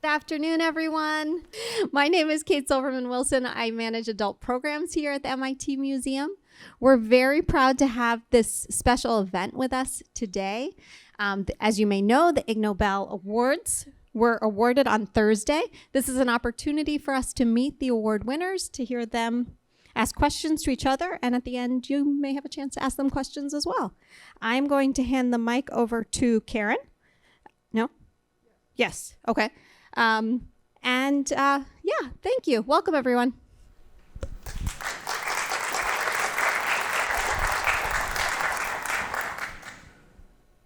Good afternoon, everyone. My name is Kate Silverman Wilson. I manage adult programs here at the MIT Museum. We're very proud to have this special event with us today. As you may know, the Ig Nobel Awards were awarded on Thursday. This is an opportunity for us to meet the award winners, to hear them ask questions to each other, and at the end, you may have a chance to ask them questions as well. I'm going to hand the mic over to Karen. No? Yes. Okay. Yeah, thank you. Welcome, everyone.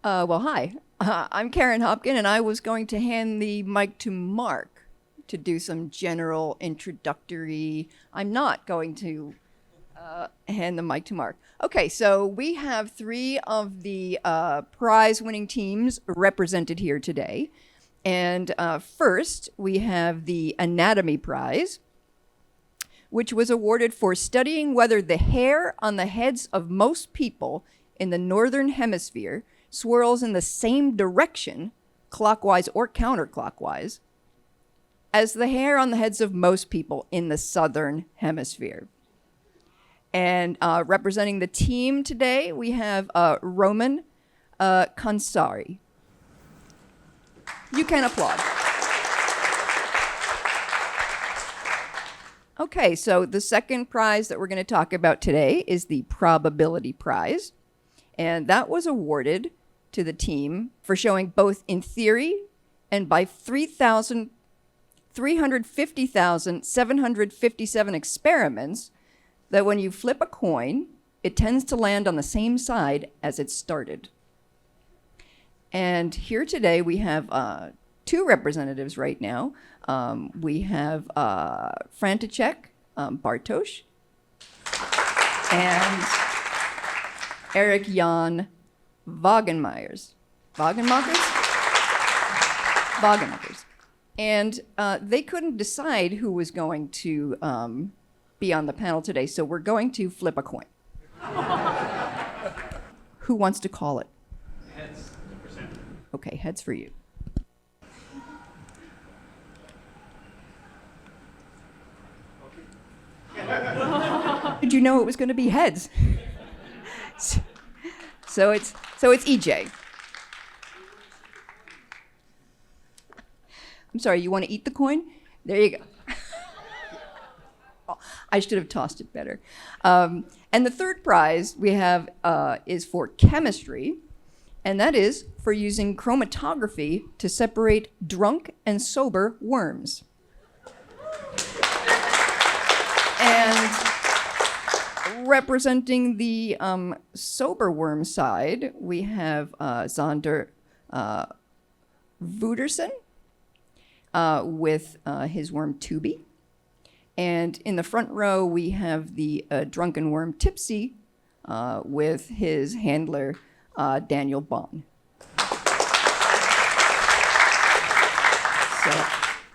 Well, hi. I'm Karen Hopkin, and I was going to hand the mic to Mark to do some general introductory. I'm not going to hand the mic to Mark. Okay, so we have three of the prize-winning teams represented here today. And first, we have the Anatomy Prize, which was awarded for studying whether the hair on the heads of most people in the Northern Hemisphere swirls in the same direction, clockwise or counterclockwise, as the hair on the heads of most people in the Southern Hemisphere. And representing the team today, we have Roman Kansari. You can applaud. Okay, so the second prize that we're going to talk about today is the Probability Prize. And that was awarded to the team for showing both in theory and by 350,757 experiments that when you flip a coin, it tends to land on the same side as it started. And here today we have two representatives right now. We have František Bartoš and Eric Jan Wagenmakers. And they couldn't decide who was going to be on the panel today, so we're going to flip a coin. Who wants to call it? Heads. Okay, heads for you. Did you know it was going to be heads? So it's EJ. I'm sorry, you want to eat the coin? There you go. Oh, I should have tossed it better. And the third prize we have is for chemistry, and that is for using chromatography to separate drunk and sober worms. And representing the sober worm side, we have Zander Woutersen with his worm Tubi. And in the front row, we have the drunken worm Tipsy with his handler Daniel Bond. So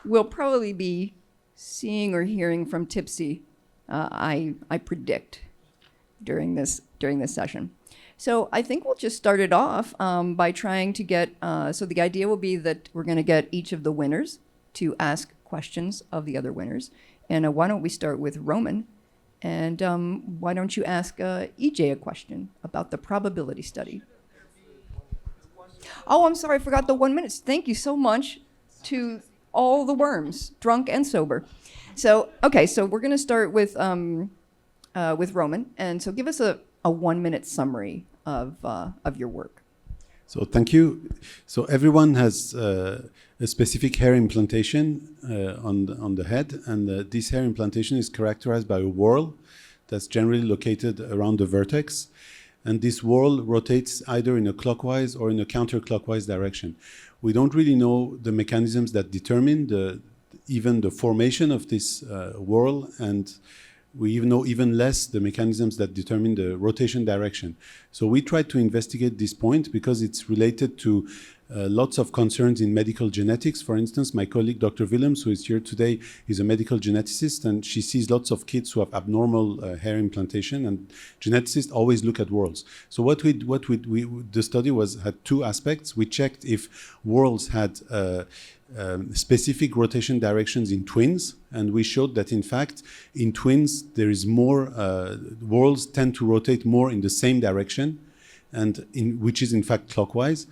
we'll probably be seeing or hearing from Tipsy, I predict, during this session. So I think we'll just start it off by trying to get, so the idea will be that we're going to get each of the winners to ask questions of the other winners. And why don't we start with Roman? And why don't you ask EJ a question about the probability study? Oh, I'm sorry, I forgot the 1 minute. Thank you so much to all the worms, drunk and sober. So, okay, so we're going to start with Roman. And so give us a 1 minute summary of your work. So thank you. So everyone has a specific hair implantation on the head, and this hair implantation is characterized by a whorl that's generally located around the vertex, and this whorl rotates either in a clockwise or in a counterclockwise direction. We don't really know the mechanisms that determine even the formation of this whorl, and we even know even less the mechanisms that determine the rotation direction. So we tried to investigate this point because it's related to lots of concerns in medical genetics. For instance, my colleague Dr. Willems, who is here today, is a medical geneticist, and she sees lots of kids who have abnormal hair implantation, and geneticists always look at whorls. So the study had two aspects. We checked if whorls had specific rotation directions in twins, and we showed that in fact in twins there is more worlds tend to rotate more in the same direction, and which is in fact clockwise.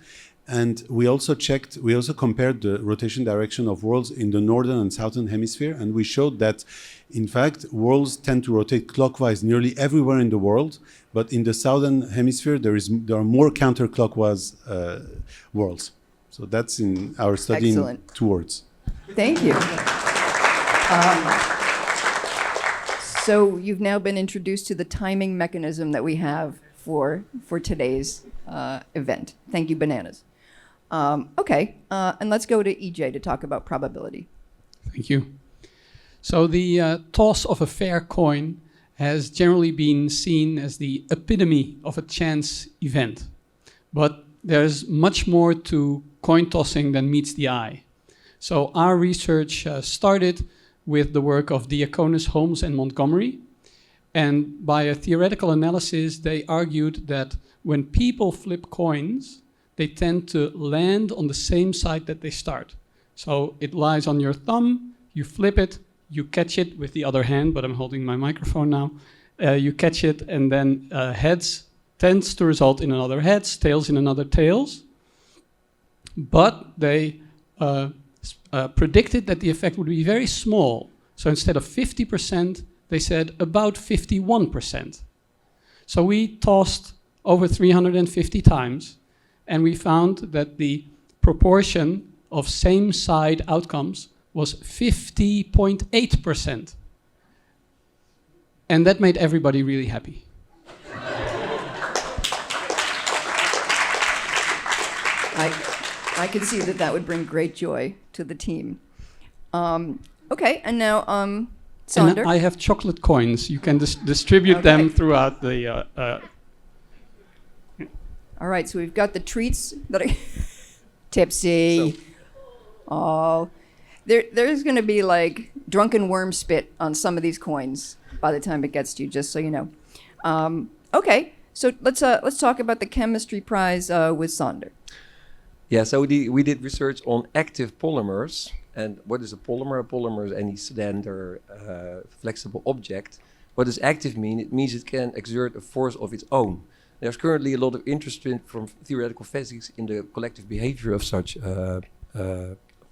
And we also compared the rotation direction of worlds in the northern and southern hemisphere, and we showed that in fact worlds tend to rotate clockwise nearly everywhere in the world, but in the southern hemisphere there are more counterclockwise worlds. So that's in our study. Excellent. In 2 words. Thank you. So you've now been introduced to the timing mechanism that we have for today's event. Thank you, bananas. Okay, and let's go to EJ to talk about probability. Thank you. So the toss of a fair coin has generally been seen as the epitome of a chance event. But there's much more to coin tossing than meets the eye. So our research started with the work of Diaconis, Holmes, and Montgomery. And by a theoretical analysis, they argued that when people flip coins, they tend to land on the same side that they start. So it lies on your thumb, you flip it, you catch it with the other hand, but I'm holding my microphone now. You catch it, and then heads tends to result in another heads, tails in another tails. But they predicted that the effect would be very small. So instead of 50%, they said about 51%. So we tossed over 350 times, and we found that the proportion of same side outcomes was 50.8%. And that made everybody really happy. I can see that would bring great joy to the team. Okay, and now Sander. And I have chocolate coins. You can distribute them throughout the... All right, so we've got the treats that are tipsy. Oh, there's going to be like drunken worm spit on some of these coins by the time it gets to you, just so you know. Okay, so let's talk about the chemistry prize with Sander. Yeah, so we did research on active polymers. And what is a polymer? A polymer is any slender, flexible object. What does active mean? It means it can exert a force of its own. There's currently a lot of interest from theoretical physics in the collective behavior of such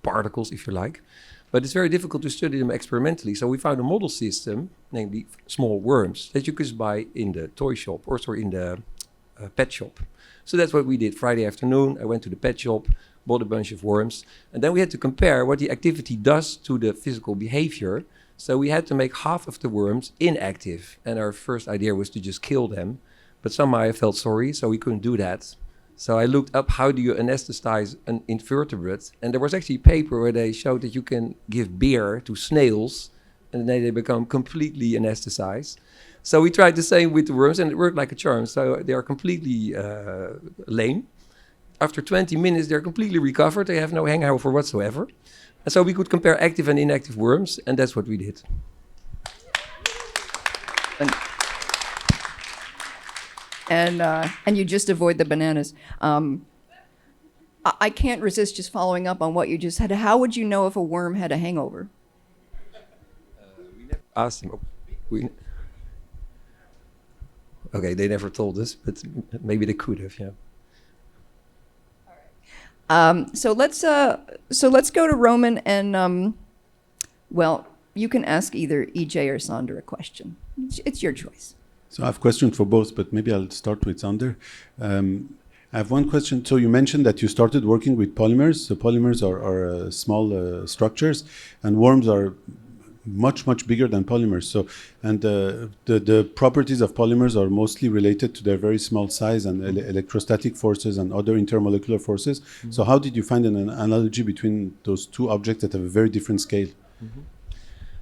particles, if you like. But it's very difficult to study them experimentally. So we found a model system, namely small worms, that you could buy in the toy shop or in the pet shop. So that's what we did. Friday afternoon, I went to the pet shop, bought a bunch of worms, and then we had to compare what the activity does to the physical behavior. So we had to make half of the worms inactive. And our first idea was to just kill them. But somehow I felt sorry, so we couldn't do that. So I looked up how do you anesthetize an invertebrate. And there was actually a paper where they showed that you can give beer to snails and then they become completely anesthetized. So we tried the same with the worms and it worked like a charm. So they are completely lame. After 20 minutes, they're completely recovered. They have no hangover whatsoever. And so we could compare active and inactive worms, and that's what we did. And you just avoid the bananas. I can't resist just following up on what you just said. How would you know if a worm had a hangover? We never asked them. Okay, they never told us, but maybe they could have, yeah. So let's go to Roman and well, you can ask either EJ or Sander a question. It's your choice. So I have questions for both, but maybe I'll start with Sander. I have one question. So you mentioned that you started working with polymers. So polymers are small structures, and worms are much bigger than polymers. So, and the properties of polymers are mostly related to their very small size and electrostatic forces and other intermolecular forces. Mm-hmm. So how did you find an analogy between those two objects that have a very different scale? Mm-hmm.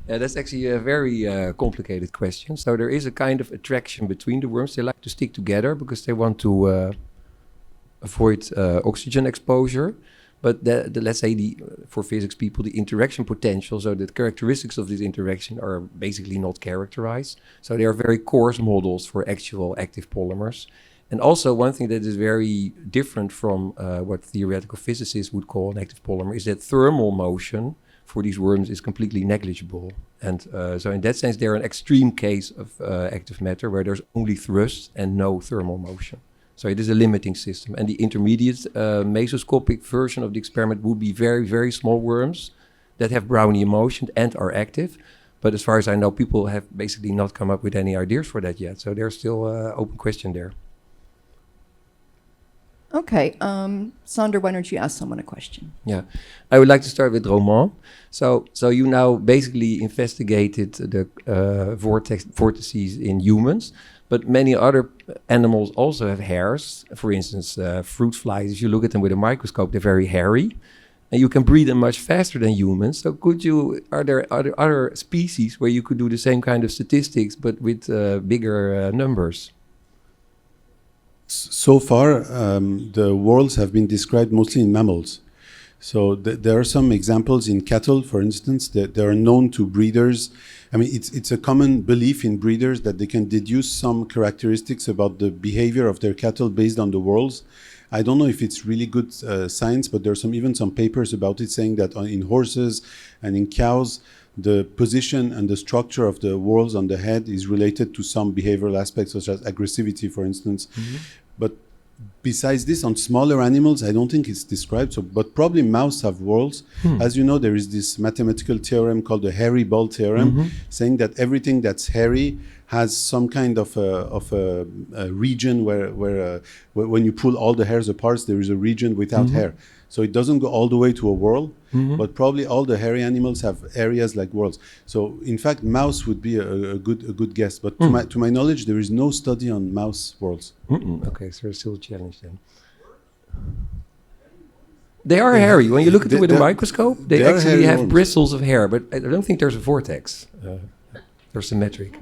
Yeah, that's actually a very complicated question. So there is a kind of attraction between the worms. They like to stick together because they want to avoid oxygen exposure. But let's say for physics people, the interaction potential, so the characteristics of this interaction are basically not characterized. So they are very coarse models for actual active polymers. And also one thing that is very different from what theoretical physicists would call an active polymer is that thermal motion for these worms is completely negligible. And so in that sense, they're an extreme case of active matter where there's only thrust and no thermal motion. So it is a limiting system. And the intermediate mesoscopic version of the experiment would be very, very small worms that have Brownian motion and are active. But as far as I know, people have basically not come up with any ideas for that yet. So there's still an open question there. Okay, Sander, why don't you ask someone a question? Yeah, I would like to start with Roman. So you now basically investigated the vortices in humans, but many other animals also have hairs. For instance, fruit flies, if you look at them with a microscope, they're very hairy. And you can breed them much faster than humans. So are there other species where you could do the same kind of statistics, but with bigger numbers? So far, the whorls have been described mostly in mammals. So there are some examples in cattle, for instance, that they are known to breeders. I mean, it's a common belief in breeders that they can deduce some characteristics about the behavior of their cattle based on the whorls. I don't know if it's really good science, but there's even some papers about it saying that in horses and in cows, the position and the structure of the whorls on the head is related to some behavioral aspects, such as aggressivity, for instance. Mm-hmm. But besides this, on smaller animals, I don't think it's described. So, but probably mouse have whorls. As you know, there is this mathematical theorem called the hairy ball theorem, saying that everything that's hairy has some kind of a region where when you pull all the hairs apart, there is a region without hair. So it doesn't go all the way to a whorl, but probably all the hairy animals have areas like whorls. So in fact, mouse would be a good guess. But to my knowledge, there is no study on mouse whorls. Okay, so there's still a challenge then. They are hairy. When you look at them with a microscope, they actually have worms. Bristles of hair, but I don't think there's a vortex. They're symmetric.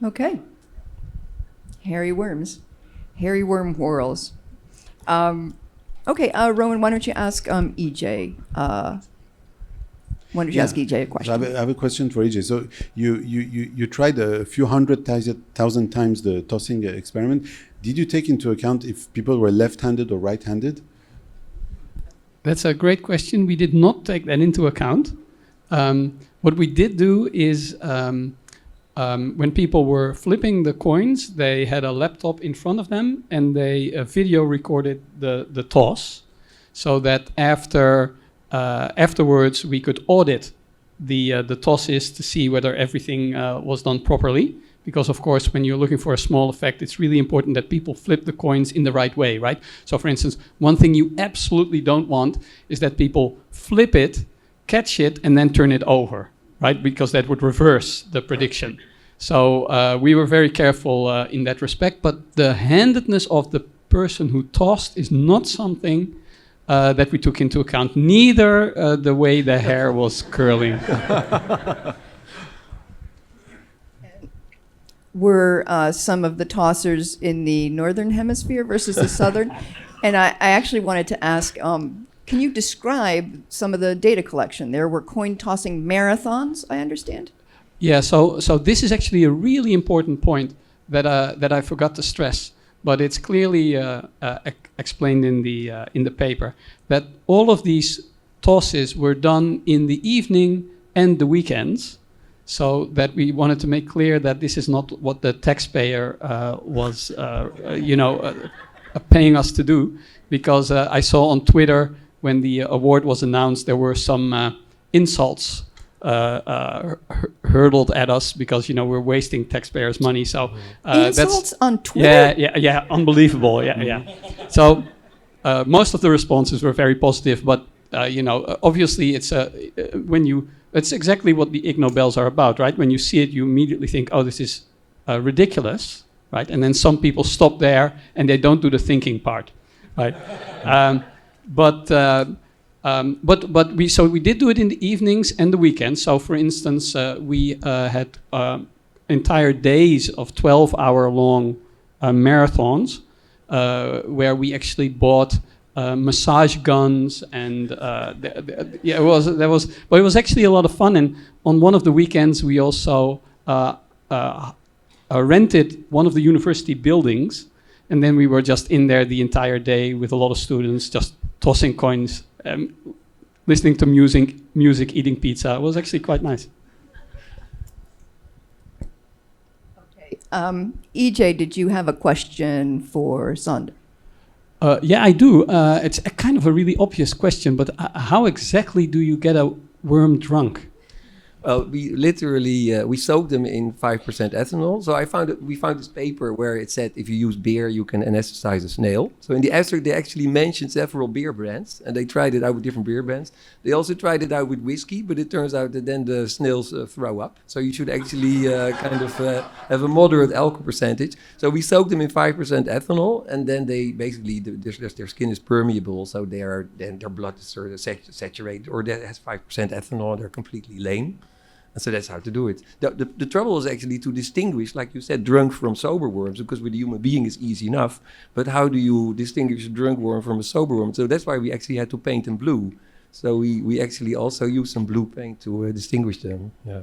Okay. Hairy worms. Hairy worm whorls. Okay, Roman, why don't you ask EJ? Why don't you ask EJ a question? I have a question for EJ. So you tried a few thousand times the tossing experiment. Did you take into account if people were left-handed or right-handed? That's a great question. We did not take that into account. What we did do is when people were flipping the coins, they had a laptop in front of them and they video recorded the toss, so that afterwards we could audit the tosses to see whether everything was done properly. Because of course, when you're looking for a small effect, it's really important that people flip the coins in the right way, right? So for instance, one thing you absolutely don't want is that people flip it, catch it, and then turn it over. Right, because that would reverse the prediction. So we were very careful in that respect. But the handedness of the person who tossed is not something that we took into account. Neither the way the hair was curling. Were some of the tossers in the northern hemisphere versus the southern? And I actually wanted to ask, can you describe some of the data collection? There were coin tossing marathons, I understand. Yeah, so this is actually a really important point that I forgot to stress, but it's clearly explained in the paper, that all of these tosses were done in the evening and the weekends, so that we wanted to make clear that this is not what the taxpayer was, paying us to do, because I saw on Twitter, when the award was announced, there were some insults hurled at us because we're wasting taxpayers' money. So insults on Twitter. Yeah, unbelievable. Yeah. So most of the responses were very positive, but obviously it's it's exactly what the Ig Nobels are about, right? When you see it, you immediately think, oh, this is ridiculous, right? And then some people stop there and they don't do the thinking part, right? But we did do it in the evenings and the weekends. So for instance, we had entire days of 12-hour-long marathons where we actually bought massage guns and it was actually a lot of fun. And on one of the weekends, we also rented one of the university buildings. And then we were just in there the entire day with a lot of students, just tossing coins, listening to music, eating pizza. It was actually quite nice. EJ, did you have a question for Sander? Yeah, I do. It's a kind of a really obvious question, but how exactly do you get a worm drunk? We literally we soaked them in 5% ethanol. So we found this paper where it said if you use beer, you can anesthetize a snail. So in the abstract, they actually mentioned several beer brands, and they tried it out with different beer brands. They also tried it out with whiskey, but it turns out that then the snails throw up. So you should actually have a moderate alcohol percentage. So we soaked them in 5% ethanol, and then they basically their skin is permeable, so their blood is sort of saturated, or that has 5% ethanol, they're completely lame. And so that's how to do it. The trouble is actually to distinguish, like you said, drunk from sober worms, because with a human being it's easy enough. But how do you distinguish a drunk worm from a sober worm? So that's why we actually had to paint them blue. So we actually also used some blue paint to distinguish them. Yeah.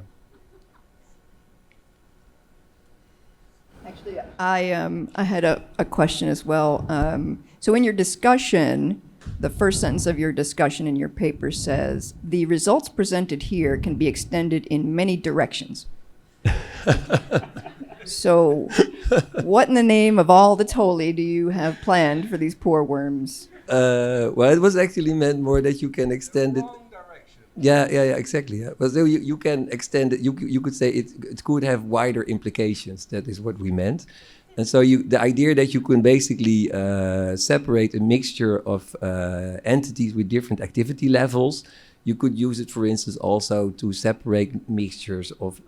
Actually, I had a question as well. So in your discussion, the first sentence of your discussion in your paper says, the results presented here can be extended in many directions. So what in the name of all that's holy do you have planned for these poor worms? Well, it was actually meant more that you can extend it. Yeah, exactly. Yeah. But so you can extend it. You could say it could have wider implications. That is what we meant. And so the idea that you can basically separate a mixture of entities with different activity levels, you could use it, for instance, also to separate mixtures of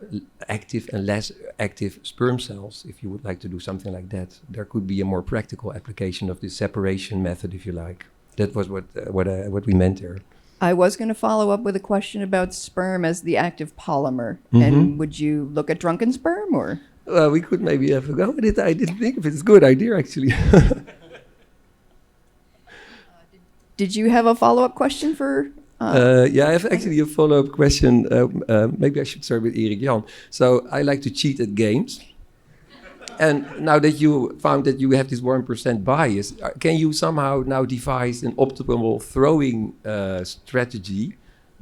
active and less active sperm cells, if you would like to do something like that. There could be a more practical application of this separation method, if you like. That was what we meant there. I was going to follow up with a question about sperm as the active polymer. Mm-hmm. And would you look at drunken sperm, or? Well, we could maybe have a go at it. I didn't think of it. It's a good idea, actually. Did you have a follow-up question for? Yeah, I have actually a follow-up question. Maybe I should start with Erik Jan. So I like to cheat at games. And now that you found that you have this 1% bias, can you somehow now devise an optimal throwing strategy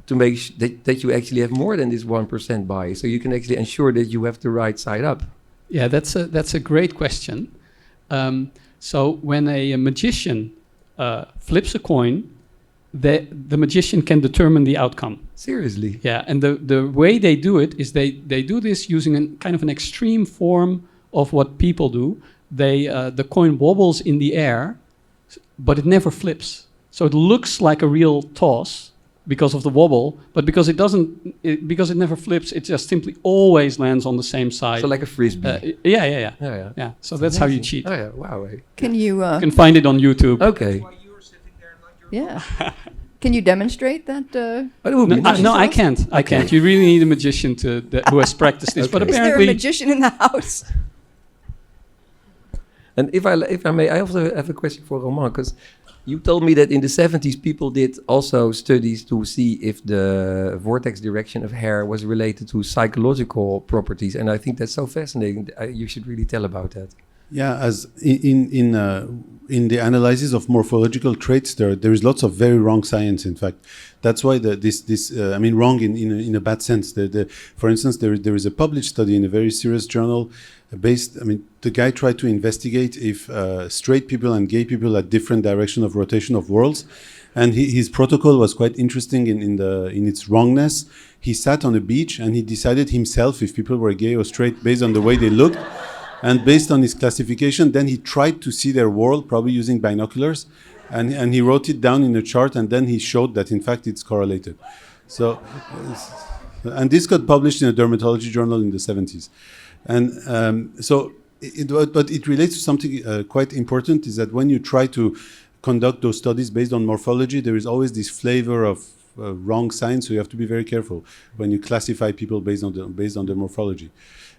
to make that you actually have more than this 1% bias, so you can actually ensure that you have the right side up? Yeah, that's a great question. So when a magician flips a coin, the magician can determine the outcome. Seriously? Yeah, and the way they do it is they do this using kind of an extreme form of what people do. The coin wobbles in the air, but it never flips. So it looks like a real toss because of the wobble, but because it never flips, it just simply always lands on the same side. So like a frisbee. Yeah. So that's how you cheat. Oh yeah, wow. Can you? You can find it on YouTube. Okay. Yeah. Can you demonstrate that? No, I can't. I can't. You really need a magician who has practiced this. Okay. But Is there a apparently, magician in the house? And if I may, I also have a question for Roman, because you told me that in the 70s people did also studies to see if the vortex direction of hair was related to psychological properties, and I think that's so fascinating. You should really tell about that. Yeah, as in the analysis of morphological traits, there is lots of very wrong science. In fact, that's why wrong in a bad sense. For instance, there is a published study in a very serious journal. The guy tried to investigate if straight people and gay people had different direction of rotation of worlds, and his protocol was quite interesting in its wrongness. He sat on a beach and he decided himself if people were gay or straight based on the way they looked. And based on his classification, then he tried to see their world, probably using binoculars, and he wrote it down in a chart, and then he showed that in fact it's correlated. So, and this got published in a dermatology journal in the 70s. And but it relates to something quite important, is that when you try to conduct those studies based on morphology, there is always this flavor of wrong science, so you have to be very careful when you classify people based on their morphology.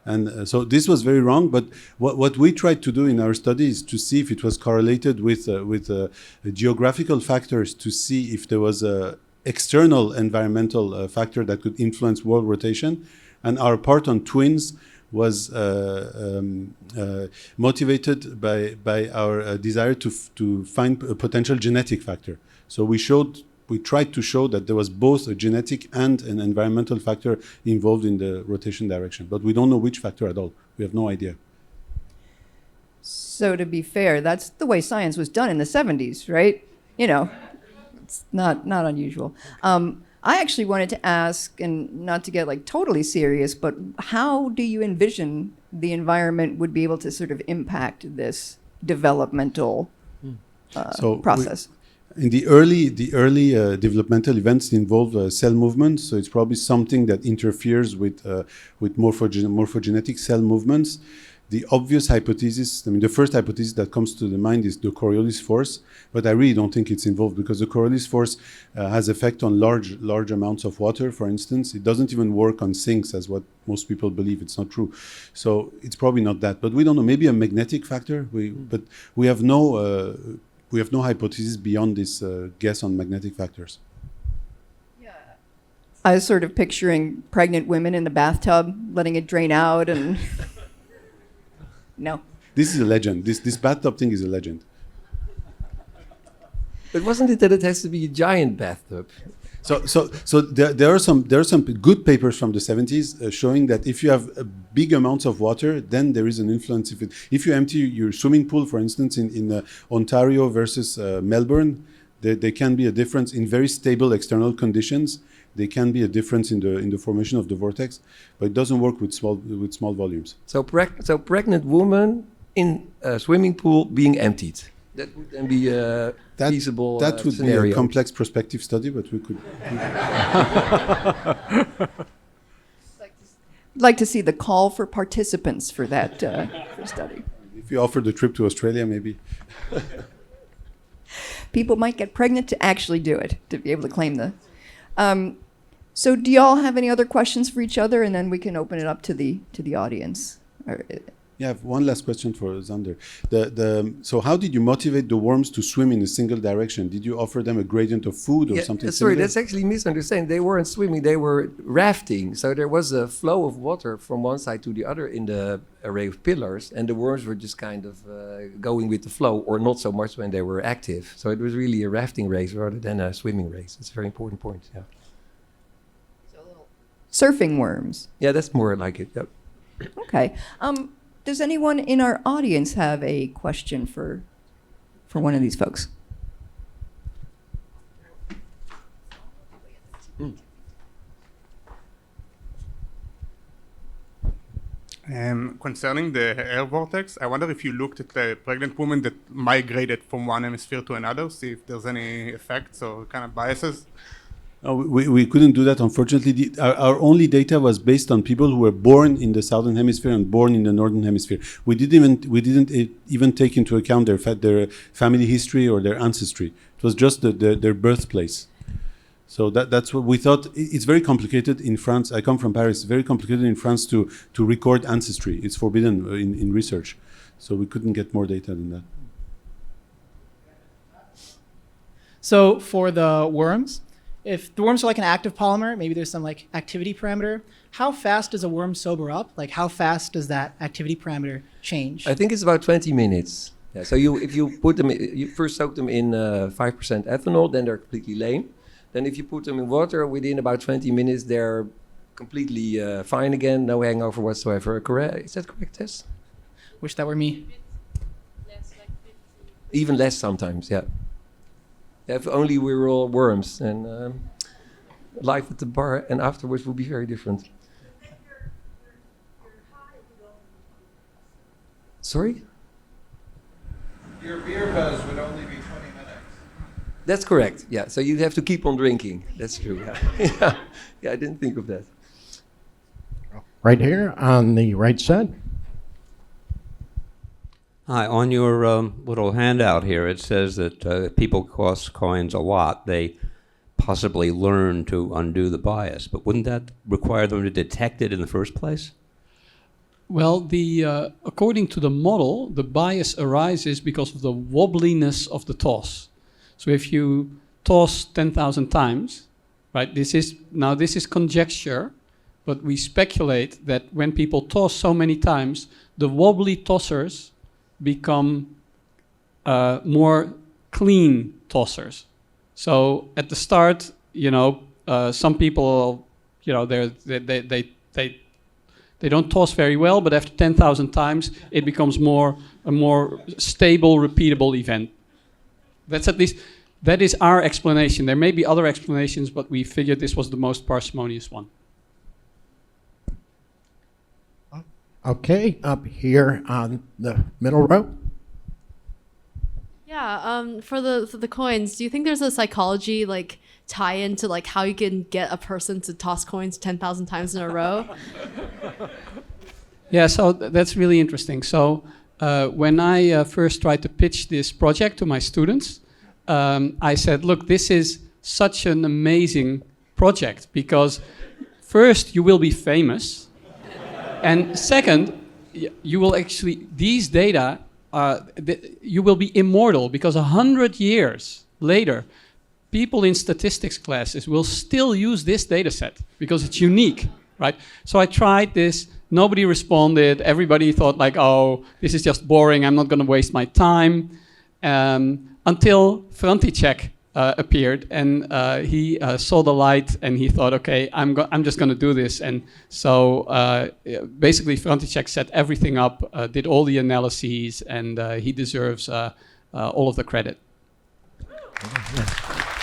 And so this was very wrong, but what we tried to do in our study is to see if it was correlated with geographical factors, to see if there was a external environmental factor that could influence world rotation. And our part on twins was motivated by our desire to find a potential genetic factor. So we tried to show that there was both a genetic and an environmental factor involved in the rotation direction, but we don't know which factor at all. We have no idea. So to be fair, that's the way science was done in the 70s, right? You know, it's not unusual. I actually wanted to ask, and not to get like totally serious, but how do you envision the environment would be able to sort of impact this developmental process? In the early developmental events involve cell movement, so it's probably something that interferes with morphogenetic cell movements. The obvious hypothesis, I mean, the first hypothesis that comes to the mind is the Coriolis force, but I really don't think it's involved because the Coriolis force has effect on large amounts of water, for instance. It doesn't even work on sinks, as what most people believe. It's not true. So it's probably not that, but we don't know. Maybe a magnetic factor. But we have no hypothesis beyond this guess on magnetic factors. I was sort of picturing pregnant women in the bathtub, letting it drain out and... No. This is a legend. This bathtub thing is a legend. But wasn't it that it has to be a giant bathtub? So there are some good papers from the 70s showing that if you have big amounts of water, then there is an influence. If you empty your swimming pool, for instance, in Ontario versus Melbourne, there can be a difference in very stable external conditions. There can be a difference in the formation of the vortex, but it doesn't work with small volumes. So pregnant woman in a swimming pool being emptied. That would then be a feasible That would scenario. be a complex prospective study, but we could. I'd like to see the call for participants for that for study. If you offered a trip to Australia, maybe. People might get pregnant to actually do it, to be able to claim the... So do y'all have any other questions for each other, and then we can open it up to the audience? Yeah, I have one last question for Zander. So how did you motivate the worms to swim in a single direction? Did you offer them a gradient of food or something sorry, similar? that's actually misunderstanding. They weren't swimming, they were rafting. So there was a flow of water from one side to the other in the array of pillars, and the worms were just kind of going with the flow, or not so much when they were active. So it was really a rafting race rather than a swimming race. It's a very important point, yeah. Surfing worms. Yeah, that's more like it, yep. Okay. Does anyone in our audience have a question for one of these folks? Concerning the air vortex, I wonder if you looked at the pregnant women that migrated from one hemisphere to another, see if there's any effects or kind of biases. We couldn't do that, unfortunately. Our only data was based on people who were born in the southern hemisphere and born in the northern hemisphere. We didn't even take into account their family history or their ancestry. It was just their birthplace. So that's what we thought. It's very complicated in France. I come from Paris. It's very complicated in France to record ancestry. It's forbidden in research. So we couldn't get more data than that. So for the worms, if the worms are like an active polymer, maybe there's some like activity parameter. How fast does a worm sober up? Like how fast does that activity parameter change? I think it's about 20 minutes. Yeah, so if you put them, you first soak them in 5% ethanol, then they're completely lame. Then if you put them in water, within about 20 minutes, they're completely fine again, no hangover whatsoever. Correct? Is that correct, Tess? Wish that were me. Even less sometimes, yeah. If only we were all worms, and life at the bar and afterwards would be very different. Sorry? Your beer buzz would only be 20 minutes. That's correct, yeah. So you'd have to keep on drinking. That's true, yeah. Yeah, I didn't think of that. Right here on the right side. Hi, on your little handout here, it says that if people cost coins a lot, they possibly learn to undo the bias. But wouldn't that require them to detect it in the first place? Well, according to the model, the bias arises because of the wobbliness of the toss. So if you toss 10,000 times, right, this is conjecture, but we speculate that when people toss so many times, the wobbly tossers become more clean tossers. So at the start, some people, they don't toss very well, but after 10,000 times, it becomes a more stable, repeatable event. That is our explanation. There may be other explanations, but we figured this was the most parsimonious one. Okay, up here on the middle row. Yeah, for the coins, do you think there's a psychology tie into how you can get a person to toss coins 10,000 times in a row? Yeah, so that's really interesting. So when I first tried to pitch this project to my students, I said, look, this is such an amazing project because first you will be famous, and second, you will actually, these data, you will be immortal because 100 years later, people in statistics classes will still use this data set because it's unique, right? So I tried this, nobody responded, everybody thought oh, this is just boring, I'm not gonna waste my time, until František appeared and he saw the light and he thought, okay, I'm just gonna do this. And so basically František set everything up, did all the analyses, and he deserves all of the credit.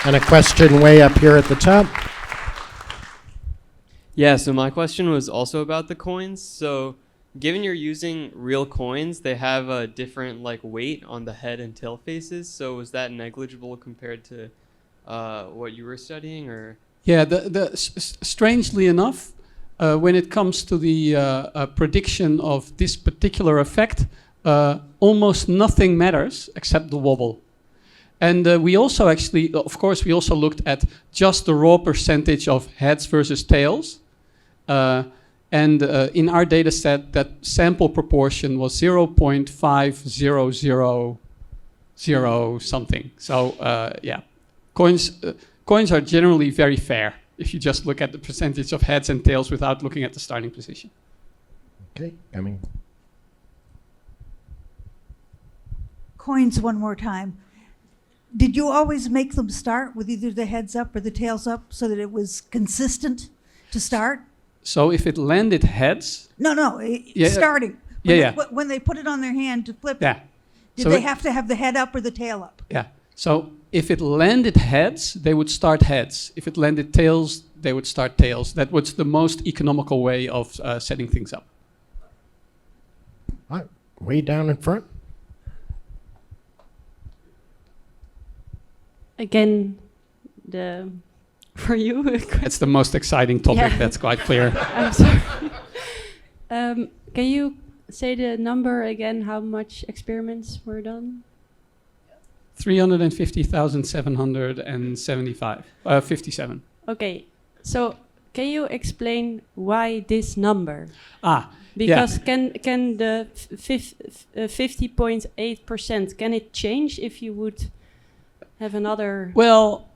And a question way up here at the top. Yeah, so my question was also about the coins. So given you're using real coins, they have a different weight on the head and tail faces. So was that negligible compared to what you were studying, or? Yeah, strangely enough, when it comes to the prediction of this particular effect, almost nothing matters except the wobble. And we also actually, of course, we also looked at just the raw percentage of heads versus tails. And in our data set, that sample proportion was 0.5000 something. So yeah, coins are generally very fair if you just look at the percentage of heads and tails without looking at the starting position. Okay, coming. Coins one more time. Did you always make them start with either the heads up or the tails up so that it was consistent to start? So if it landed heads... No, yeah, starting. When they put it on their hand to flip yeah. it, did so they have to have the head up or the tail up? Yeah. So if it landed heads, they would start heads. If it landed tails, they would start tails. That was the most economical way of setting things up. All right, way down in front. Again, for you. It's the most exciting topic, Yeah. that's quite clear. I'm sorry. Can you say the number again, how much experiments were done? 350,775, 57. Okay, so can you explain why this number? yeah. Because can the 50.8%, can it change if you would have another? Well,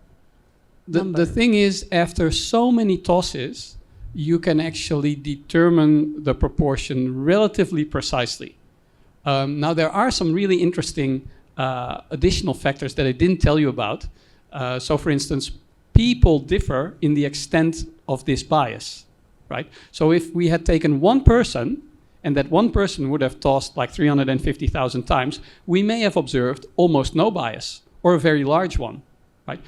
the thing is, after so many tosses, you can actually determine the proportion relatively precisely. Now, there are some really interesting additional factors that I didn't tell you about. So, for instance, people differ in the extent of this bias, right? So if we had taken one person, and that one person would have tossed 350,000 times, we may have observed almost no bias, or a very large one, right?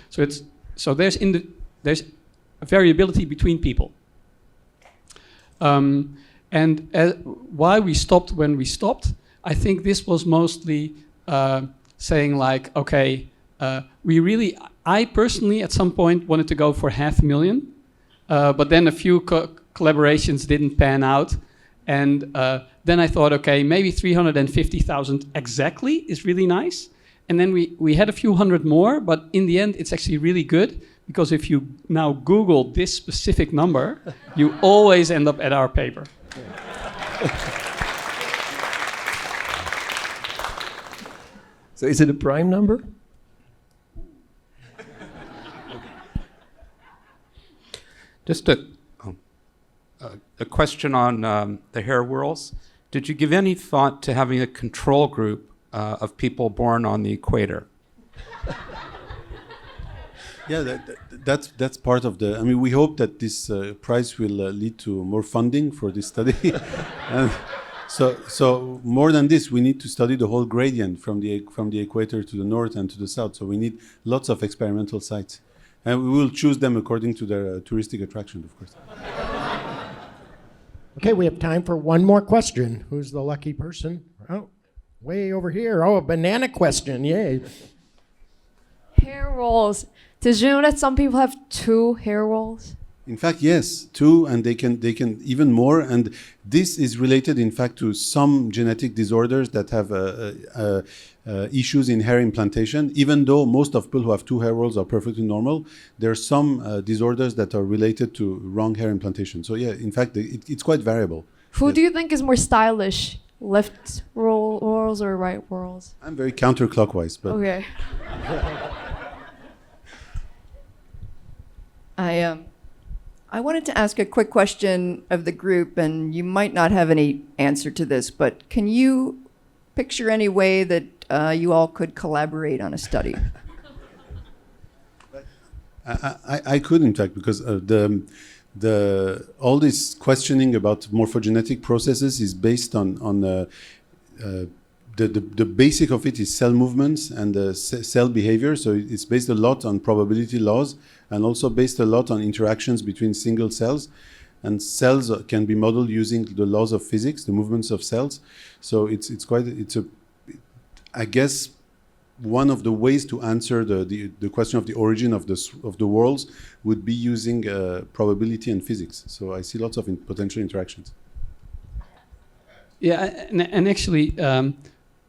So there's a variability between people. And why we stopped when we stopped, I think this was mostly saying okay, I personally at some point wanted to go for 500,000, but then a few collaborations didn't pan out. And then I thought, okay, maybe 350,000 exactly is really nice. And then we had a few hundred more, but in the end, it's actually really good, because if you now Google this specific number, you always end up at our paper. So is it a prime number? Just to a question on the hair whorls. Did you give any thought to having a control group of people born on the equator? Yeah, that's part of the. I mean, we hope that this prize will lead to more funding for this study. And so more than this, we need to study the whole gradient from the equator to the north and to the south. So we need lots of experimental sites, and we will choose them according to their touristic attraction, of course. Okay, we have time for one more question. Who's the lucky person? Oh, way over here. Oh, a banana question. Yay. Hair rolls. Did you know that some people have 2 hair rolls? In fact, yes, 2, and they can even more. And this is related, in fact, to some genetic disorders that have issues in hair implantation. Even though most of people who have 2 hair rolls are perfectly normal, there are some disorders that are related to wrong hair implantation. So yeah, in fact, it's quite variable. Who do you think is more stylish? Left rolls or right rolls? I'm very counterclockwise, but Okay. I wanted to ask a quick question of the group, and you might not have any answer to this, but can you picture any way that you all could collaborate on a study? I could, in fact, because all this questioning about morphogenetic processes is based on the basic of it is cell movements and cell behavior. So it's based a lot on probability laws, and also based a lot on interactions between single cells. And cells can be modeled using the laws of physics, the movements of cells. So I guess one of the ways to answer the question of the origin of the worlds would be using probability and physics. So I see lots of potential interactions. Yeah, and actually,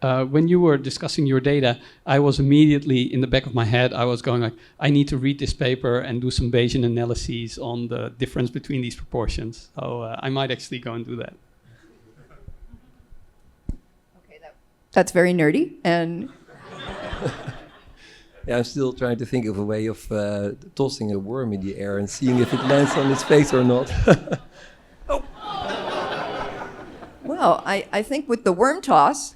when you were discussing your data, I was immediately in the back of my head, I was going like, I need to read this paper and do some Bayesian analyses on the difference between these proportions. So I might actually go and do that. Okay, that's very nerdy. And yeah, I'm still trying to think of a way of tossing a worm in the air and seeing if it lands on its face or not. Well, I think with the worm toss,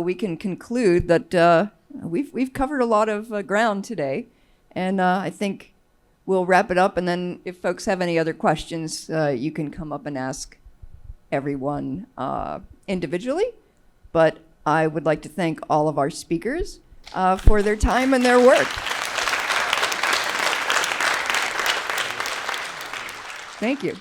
we can conclude that we've covered a lot of ground today, and I think we'll wrap it up. And then, if folks have any other questions, you can come up and ask everyone individually. But I would like to thank all of our speakers for their time and their work. Thank you.